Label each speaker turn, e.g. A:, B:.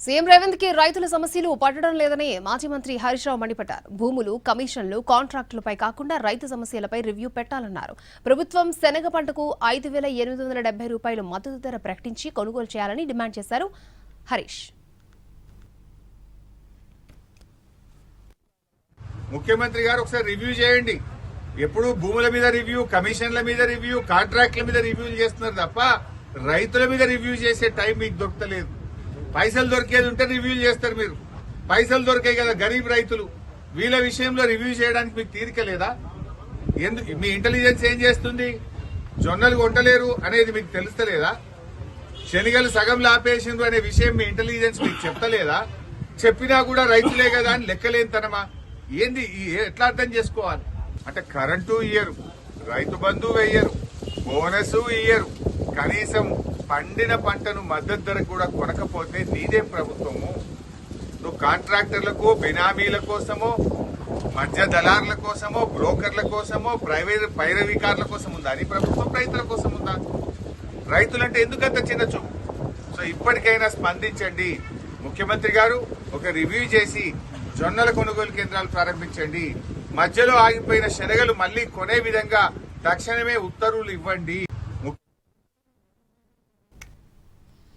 A: CM Revanth కి రైతుల సమస్యలు పట్టడం లేదని మాజీ మంత్రి హరీష్ రావు మండిపడ్డారు. భూములు, కమిషన్లు, కాంట్రాక్టులపై కాకుండా రైతు సమస్యలపై రివ్యూ పెట్టాలన్నారు. ప్రభుత్వం శనగ పంటకు 5,870 రూపాయలు మద్దతు ధర ప్రకటించి కొనుగోలు చేయాలని డిమాండ్ చేశారు హరీష్.
B: ముఖ్యమంత్రి గారు ఒకసారి రివ్యూ చేయండి. ఎప్పుడు భూముల మీద రివ్యూ, కమిషన్ల మీద రివ్యూ, కాంట్రాక్ట్ల మీద రివ్యూలు చేస్తున్నారు తప్ప రైతుల మీద రివ్యూ చేసే టైం మీకు దొరకలేదు. పైసలు దొరికేది ఉంటే రివ్యూలు చేస్తారు మీరు. పైసలు దొరికాయి కదా గరీబ్ రైతులు, వీళ్ళ విషయంలో రివ్యూ చేయడానికి మీకు తీరిక లేదా? ఎందుకు మీ ఇంటెలిజెన్స్ ఏం చేస్తుంది? జొన్నలు కొంటలేరు అనేది మీకు తెలుస్తలేదా? శనిగలు సగంలో ఆపేసిండ్రు అనే విషయం మీ ఇంటెలిజెన్స్ మీకు చెప్తలేదా? చెప్పినా కూడా రైతులే కదా అని లెక్కలేనితనమా? ఏంది? ఎట్లా అర్థం చేసుకోవాలి? అంటే కరెంటు ఇయ్యరు, రైతు బంధు వెయ్యరు, బోనస్ ఇయ్యరు, కనీసం పండిన పంటను మద్దతు ధర కూడా కొనకపోతే నీదేం ప్రభుత్వము? నువ్వు కాంట్రాక్టర్లకు, బినామీల కోసమో, మధ్య దళారుల కోసమో, బ్రోకర్ల కోసమో, పైరవీకారుల కోసం ఉందా నీ ప్రభుత్వం? రైతుల కోసం ఉందా? రైతులంటే ఎందుకంత చిన్న చూపు? సో ఇప్పటికైనా స్పందించండి. ముఖ్యమంత్రి గారు ఒక రివ్యూ చేసి జొన్నల కొనుగోలు కేంద్రాలు ప్రారంభించండి. మధ్యలో ఆగిపోయిన శనగలు మళ్లీ కొనే విధంగా తక్షణమే ఉత్తర్వులు ఇవ్వండి.